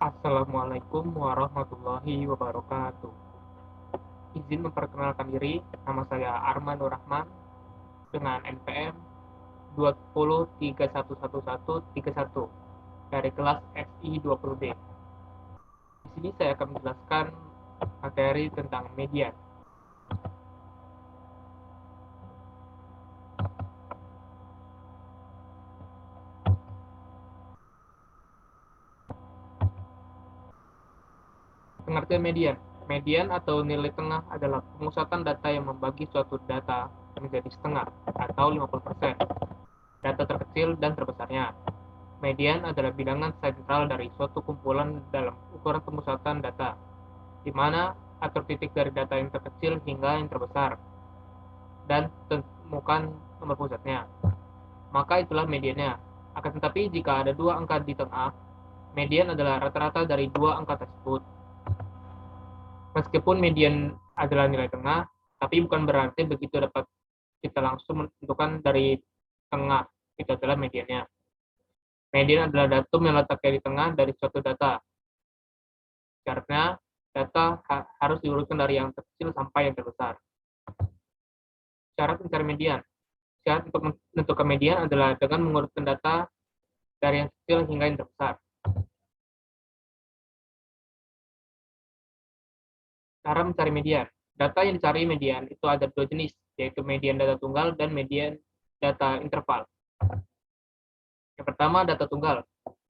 Assalamualaikum warahmatullahi wabarakatuh. Izin memperkenalkan diri, nama saya Arman Nur Rahman dengan NPM 203111131 dari kelas FI 20D. Di sini saya akan menjelaskan materi tentang media. Pengertian median. Median atau nilai tengah adalah pemusatan data yang membagi suatu data menjadi setengah atau 50%, data terkecil dan terbesarnya. Median adalah bilangan sentral dari suatu kumpulan dalam ukuran pemusatan data, di mana atur titik dari data yang terkecil hingga yang terbesar, dan temukan nomor pusatnya. Maka itulah mediannya. Akan tetapi jika ada dua angka di tengah, median adalah rata-rata dari dua angka tersebut. Meskipun median adalah nilai tengah, tapi bukan berarti begitu dapat kita langsung menentukan dari tengah itu adalah mediannya. Median adalah datum yang letaknya di tengah dari suatu data. Karena data harus diurutkan dari yang terkecil sampai yang terbesar. Syarat mencari median. Syarat untuk menentukan median adalah dengan mengurutkan data dari yang kecil hingga yang terbesar. Cara mencari median. Data yang dicari median itu ada dua jenis, yaitu median data tunggal dan median data interval. Yang pertama, data tunggal.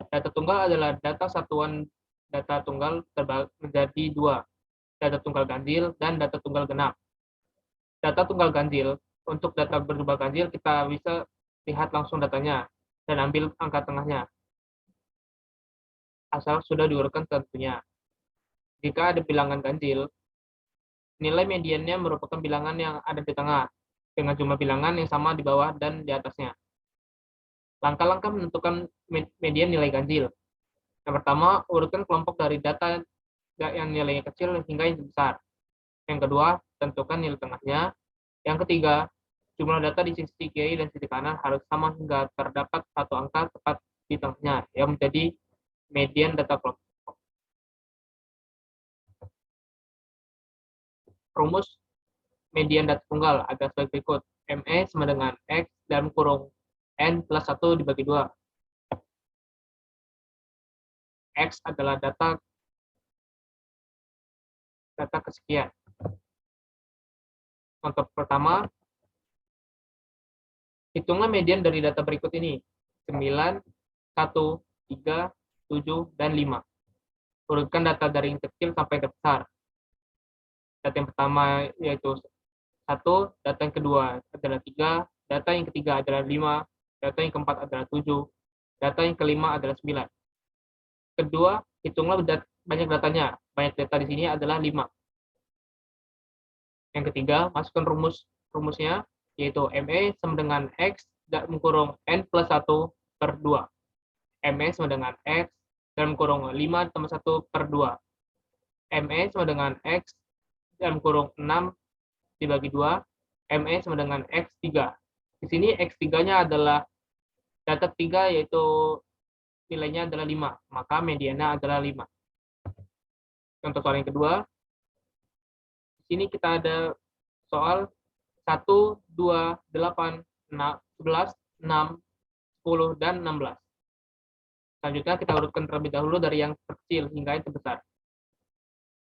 Data tunggal adalah data satuan data tunggal terbagi menjadi dua, data tunggal ganjil dan data tunggal genap. Data tunggal ganjil, untuk data berjumlah ganjil kita bisa lihat langsung datanya dan ambil angka tengahnya, asal sudah diurutkan tentunya. Jika ada bilangan ganjil, nilai mediannya merupakan bilangan yang ada di tengah, dengan jumlah bilangan yang sama di bawah dan di atasnya. Langkah-langkah menentukan median nilai ganjil. Yang pertama, urutkan kelompok dari data yang nilainya kecil hingga yang besar. Yang kedua, tentukan nilai tengahnya. Yang ketiga, jumlah data di sisi kiri dan sisi kanan harus sama hingga terdapat satu angka tepat di tengahnya, yang menjadi median data kelompok. Rumus median data tunggal ada sebagai berikut. ME sama dengan X dalam kurung N plus 1 dibagi 2. X adalah data kesekian. Contoh pertama, hitunglah median dari data berikut ini. 9, 1, 3, 7, dan 5. Urutkan data dari yang kecil sampai yang terbesar. Data yang pertama yaitu 1, data yang kedua adalah 3, data yang ketiga adalah 5, data yang keempat adalah 7, data yang kelima adalah 9. Kedua, hitunglah banyak datanya. Banyak data di sini adalah 5. Yang ketiga, masukkan rumusnya, yaitu ME sama dengan X dalam kurung N plus 1 per 2. ME sama dengan X dalam kurung 5 tambah 1 per 2. ME sama dengan X dalam kurung 6 dibagi 2. ME sama dengan X3. Di sini X3-nya adalah data 3, yaitu nilainya adalah 5. Maka mediannya adalah 5. Contoh soal yang kedua. Di sini kita ada soal 1, 2, 8, 11, 6, 10, dan 16. Selanjutnya kita urutkan terlebih dahulu dari yang kecil hingga yang terbesar.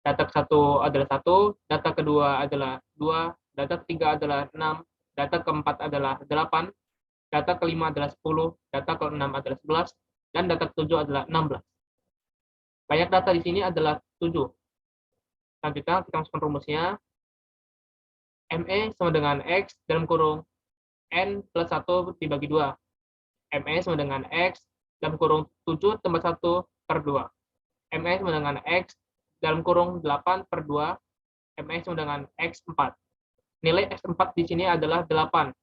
Data ke-1 adalah 1, data kedua adalah 2, data ketiga adalah 6, data keempat adalah 8, data kelima adalah 10, data ke-6 adalah 11, dan data ke-7 adalah 16. Banyak data di sini adalah 7. Selanjutnya kita masukkan rumusnya. ME sama dengan X dalam kurung N plus 1 dibagi 2. ME sama dengan X dalam kurung 7 tambah 1 per 2. ME sama dengan X dalam kurung 8 per 2. ME sama dengan X4. Nilai X4 di sini adalah 8.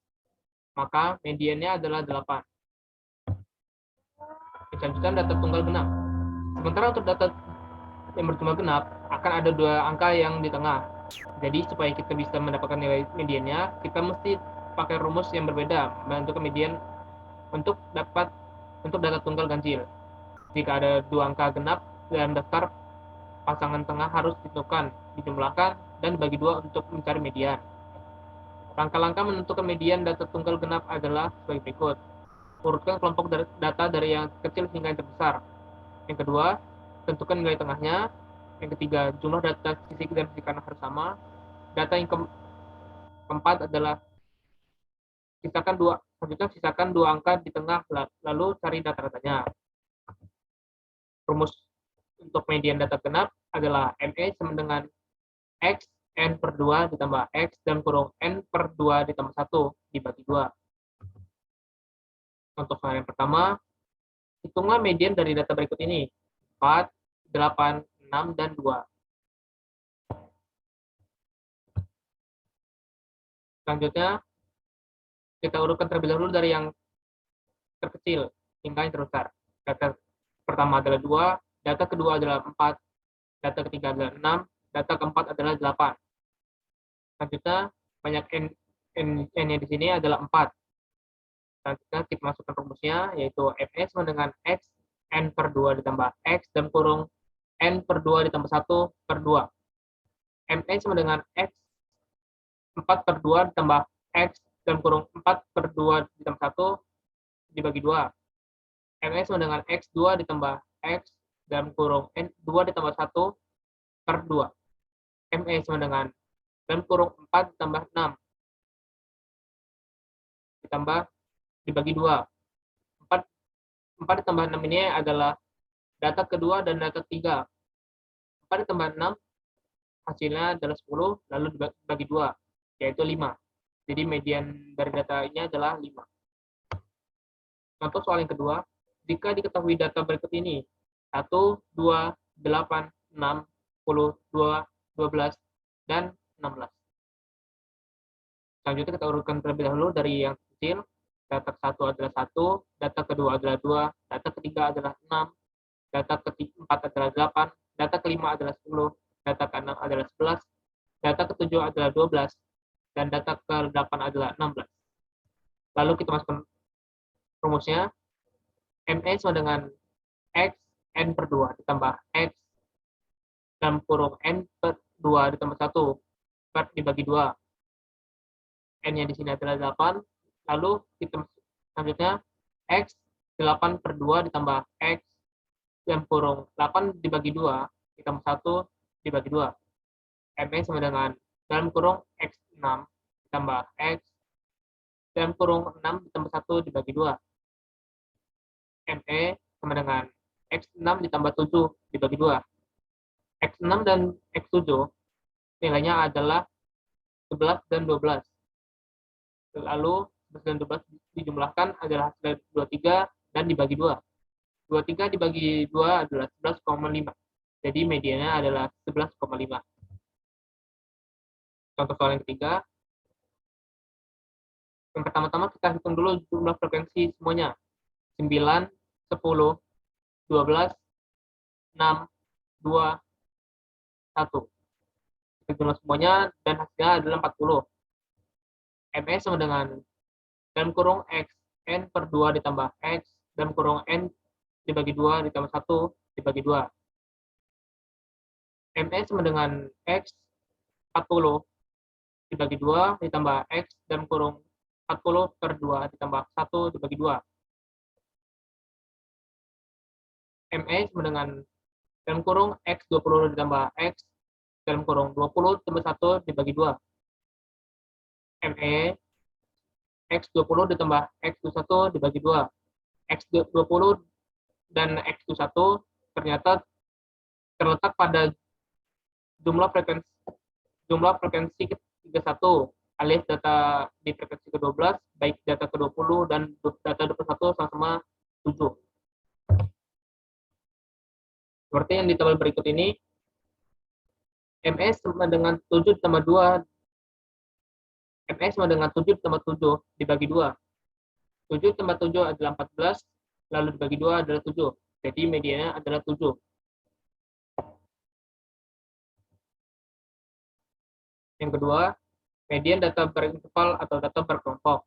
Maka mediannya adalah 8. Selanjutnya data tunggal genap. Sementara untuk data yang berjumlah genap akan ada dua angka yang di tengah. Jadi supaya kita bisa mendapatkan nilai mediannya, kita mesti pakai rumus yang berbeda menentukan median untuk data tunggal ganjil. Jika ada dua angka genap, dalam daftar pasangan tengah harus ditentukan, dijumlahkan, dan bagi dua untuk mencari median. Langkah-langkah menentukan median data tunggal genap adalah sebagai berikut. Urutkan kelompok data dari yang kecil hingga yang terbesar. Yang kedua, tentukan nilai tengahnya. Yang ketiga, jumlah data sisi dan sisi kanan harus sama. Data yang keempat adalah sisakan dua angka di tengah, lalu cari data-datanya. Rumus untuk median data genap adalah ME sama dengan X N per 2 ditambah X dan kurung N per 2 ditambah 1 dibagi 2. Untuk soal yang pertama, hitunglah median dari data berikut ini. 4, 8, 6, dan 2. Selanjutnya, kita urutkan terlebih dahulu dari yang terkecil hingga yang terbesar. Data pertama adalah 2, data kedua adalah 4, data ketiga adalah 6, data keempat adalah 8. Selanjutnya, banyak N-nya di sini adalah 4. Selanjutnya, kita masukkan rumusnya, yaitu MS sama dengan X N per 2 ditambah X dan kurung N per 2 ditambah 1 per 2. MS sama dengan X 4 per 2 ditambah X dan kurung 4 per 2 ditambah 1 dibagi 2. MS sama dengan X2 ditambah X dan kurung N2 ditambah 1 per 2. ME sama dengan dan kurung 4 ditambah 6 ditambah dibagi 2. 4 ditambah 6 ini adalah data kedua dan data ketiga. 4 ditambah 6 hasilnya adalah 10, lalu dibagi 2, yaitu 5. Jadi median dari data ini adalah 5. Contoh soal yang kedua, jika diketahui data berikut ini, 1, 2, 8, 6, 10, 2, 12, dan 16. Selanjutnya kita urutkan terlebih dahulu dari yang kecil. Data satu adalah 1, data kedua adalah 2, data ketiga adalah 6, data keempat adalah 8, data kelima adalah 10, data keenam adalah 11, data ketujuh adalah 12, dan data ke-8 adalah 16. Lalu kita masukkan rumusnya. ME sama dengan X N per 2 ditambah X dalam kurung N per 2 ditambah 1 per dibagi 2. N-nya di sini adalah 8. Lalu kita selanjutnya X 8 per 2 ditambah X dalam kurung 8 dibagi 2 ditambah 1 dibagi 2. ME sama dengan dalam kurung X6 ditambah X dalam kurung 6 ditambah 1 dibagi 2. ME sama dengan X6 ditambah 7 dibagi 2. X6 dan X7 nilainya adalah 11 dan 12. Lalu 11 dan 12 dijumlahkan adalah hasil 23 dan dibagi 2. 23 dibagi 2 adalah 11,5. Jadi mediannya adalah 11,5. Contoh soal yang ketiga. Yang pertama-tama kita hitung dulu jumlah frekuensi semuanya. 9, 10, 12, 6, 2, 1. Kita jumlah semuanya dan hasilnya adalah 40. MS sama dengan dalam kurung X N per 2 ditambah X dalam kurung N dibagi 2 ditambah 1 dibagi 2. MS sama dengan X 40 dibagi 2 ditambah X dalam kurung 40 per 2 ditambah 1 dibagi 2. ME sama dengan dalam kurung X 20 ditambah X dalam kurung 20 tambah 1 dibagi 2. ME X20 ditambah X21 dibagi 2. X20 dan X21 ternyata terletak pada jumlah frekuensi ke-31 alias data di frekuensi ke-12 baik data ke-20 dan data 21 sama-sama 7. Seperti yang di tabel berikut ini, MS sama dengan 7 ditambah 2 MS sama dengan 7 ditambah 7 dibagi 2. 7 tambah 7 adalah 14, lalu dibagi 2 adalah 7. Jadi mediannya adalah 7. Yang kedua, median data berinterval atau data berkelompok.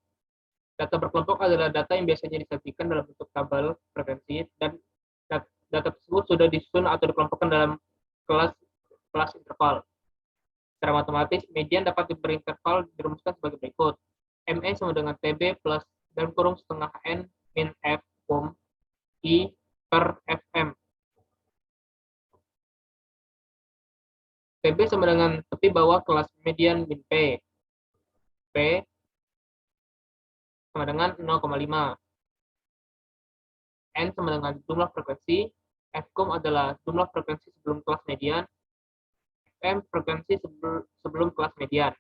Data berkelompok adalah data yang biasanya disajikan dalam bentuk tabel frekuensi dan data tersebut tersebut sudah disusun atau dikelompokkan dalam kelas interval. Secara matematis, median dapat diberi interval dirumuskan sebagai berikut. ME sama dengan TB plus dalam kurung setengah N min F I per FM. TB sama dengan tepi bawah kelas median min P. P sama dengan 0,5. N sama dengan jumlah frekuensi. Fcom adalah jumlah frekuensi sebelum kelas median. M frekuensi sebelum kelas median.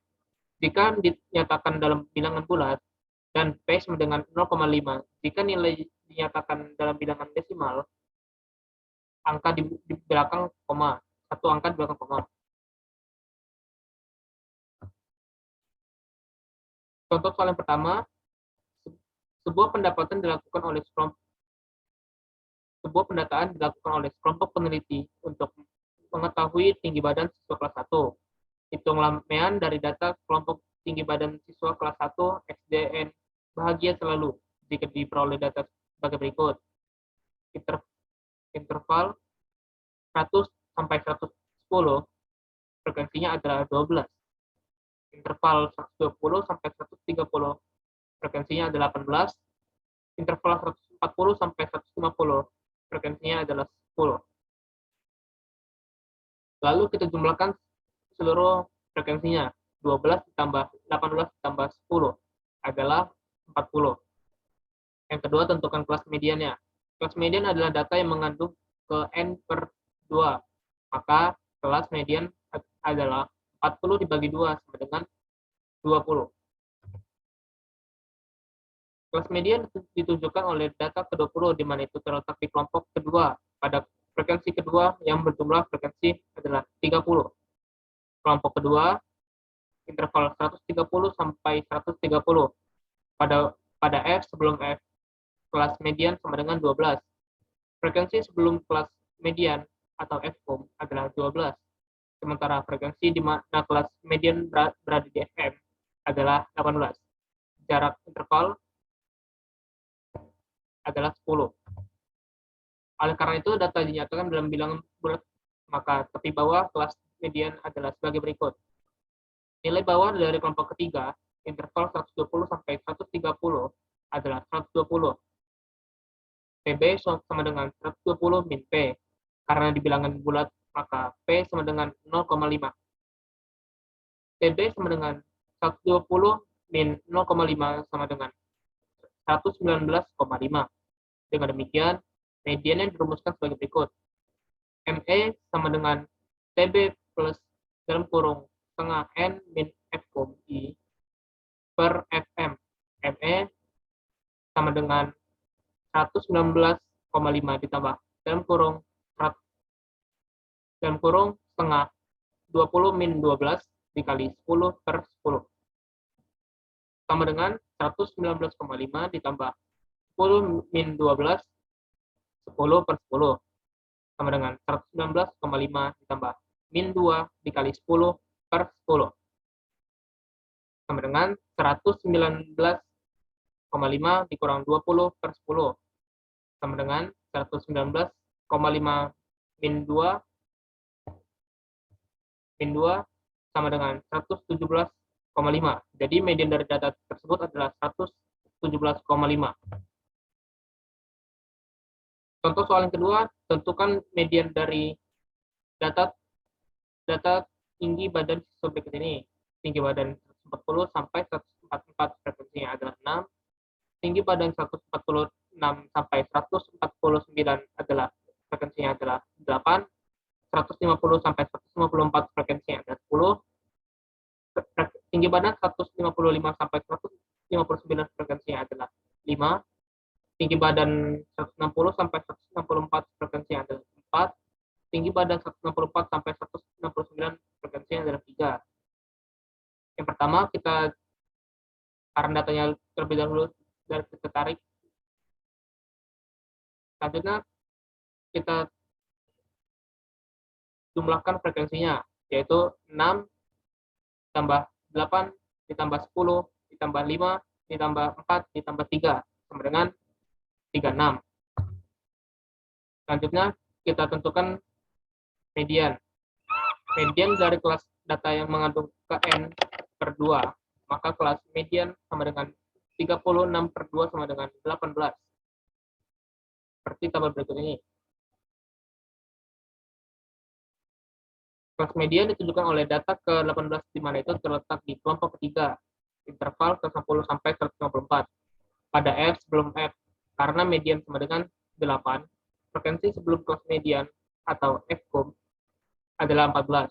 Jika dinyatakan dalam bilangan bulat, dan P sama dengan 0,5, jika nilai dinyatakan dalam bilangan desimal, angka di belakang koma, satu angka di belakang koma. Contoh soal yang pertama, sebuah pendataan dilakukan oleh sekelompok peneliti untuk mengetahui tinggi badan siswa kelas 1. Hitung lamean dari data kelompok tinggi badan siswa kelas 1 SDN bahagia selalu jika diperoleh data sebagai berikut. Interval 100 sampai 110 frekuensinya adalah 12. Interval 120 sampai 130 frekuensinya adalah 18. Interval 140 sampai 150 frekuensinya adalah 10. Lalu kita jumlahkan seluruh frekuensinya. 12 ditambah 18 ditambah 10 adalah 40. Yang kedua, tentukan kelas mediannya. Kelas median adalah data yang mengandung ke N per 2. Maka kelas median adalah 40 dibagi 2 sama dengan 20. Kelas median ditunjukkan oleh data ke-20 di mana itu terletak di kelompok kedua. Pada frekuensi kedua yang berjumlah frekuensi adalah 30. Kelompok kedua interval 130 sampai 130. Pada F sebelum F kelas median sama dengan 12. Frekuensi sebelum kelas median atau Fcom adalah 12. Sementara frekuensi di mana kelas median berada di FM adalah 18. Jarak interval adalah 10. Oleh karena itu, data dinyatakan dalam bilangan bulat, maka tepi bawah kelas median adalah sebagai berikut. Nilai bawah dari kelompok ketiga, interval 120 sampai 130 adalah 120. PB sama dengan 120 min P. Karena di bilangan bulat, maka P sama dengan 0,5. PB sama dengan 120 min 0,5 sama dengan 119,5. Dengan demikian, median yang dirumuskan sebagai berikut. ME sama dengan TB plus dalam kurung setengah N min F I per FM. ME sama dengan 119,5 ditambah dalam kurung setengah 20 min 12 dikali 10 per 10 sama dengan 119,5 ditambah 10 min 12 10 per 10 sama dengan 119,5 ditambah min 2 dikali 10 per 10 sama dengan 119,5 dikurang 20 per 10 sama dengan 119,5 min 2 sama dengan 117,5. Jadi median dari data tersebut adalah 117,5. Contoh soal yang kedua, tentukan median dari data tinggi badan siswa berikut ini. Tinggi badan 140 sampai 144 frekuensinya adalah 6. Tinggi badan 146 sampai 149 adalah frekuensinya adalah 8. 150 sampai 154 frekuensinya adalah 10. Tinggi badan 155 sampai 159 frekuensinya adalah 5. Tinggi badan 160 sampai 164 frekuensinya adalah 4. Tinggi badan 164 sampai 169 frekuensinya adalah 3. Yang pertama, karena datanya terlebih dahulu dari kita tarik. Selanjutnya, kita jumlahkan frekuensinya, yaitu 6 ditambah 8 ditambah 10 ditambah 5 ditambah 4 ditambah 3 sama dengan 36. Selanjutnya kita tentukan median. Median dari kelas data yang mengandung KN per 2, maka kelas median sama dengan 36 per 2 sama dengan 18. Seperti tabel berikut ini. Kelas median ditunjukkan oleh data ke-18 di mana itu terletak di kelompok ketiga, interval ke-10 sampai 154. Pada F sebelum F, karena median sama dengan 8, frekuensi sebelum kelas median atau F-kum adalah 14.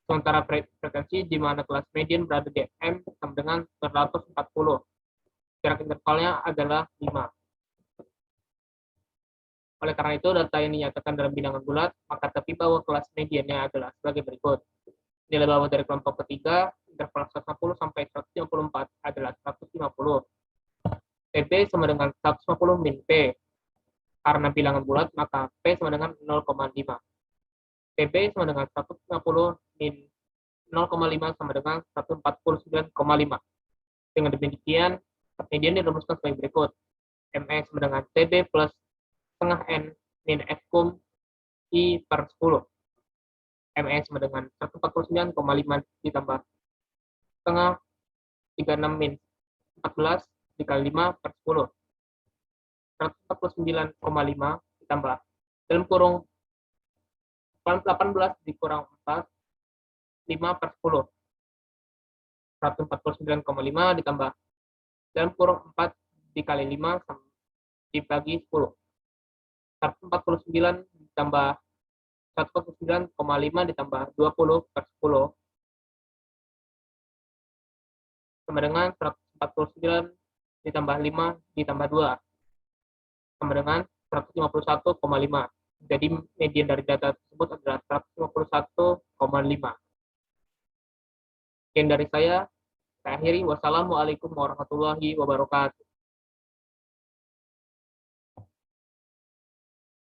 Sementara frekuensi di mana kelas median berada di M sama dengan 140. Jarak intervalnya adalah 5. Oleh karena itu, data yang dinyatakan dalam bilangan bulat, maka tepi bawah kelas mediannya adalah sebagai berikut. Nilai bawah dari kelompok ketiga, interval 150 sampai 154 adalah 150. TB sama dengan 150 min P. Karena bilangan bulat, maka P sama dengan 0,5. TB sama dengan 150 min 0,5 sama dengan 149,5. Dengan demikian, median dirumuskan sebagai berikut. ME sama dengan TB plus setengah N min F-kum I per 10. ME sama dengan 149,5 ditambah setengah 36 min 14 dikali 5 per 10. 149,5 ditambah dalam kurung 18 dikurang 4, 5 per 10. 149,5 ditambah dalam kurung 4 dikali 5 dibagi 10. 149 ditambah 149,5 ditambah 20 per 10 sama dengan 149 ditambah 5 ditambah 2 sama dengan 151,5. Jadi median dari data tersebut adalah 151,5. Sekian dari saya akhiri. Wassalamualaikum warahmatullahi wabarakatuh.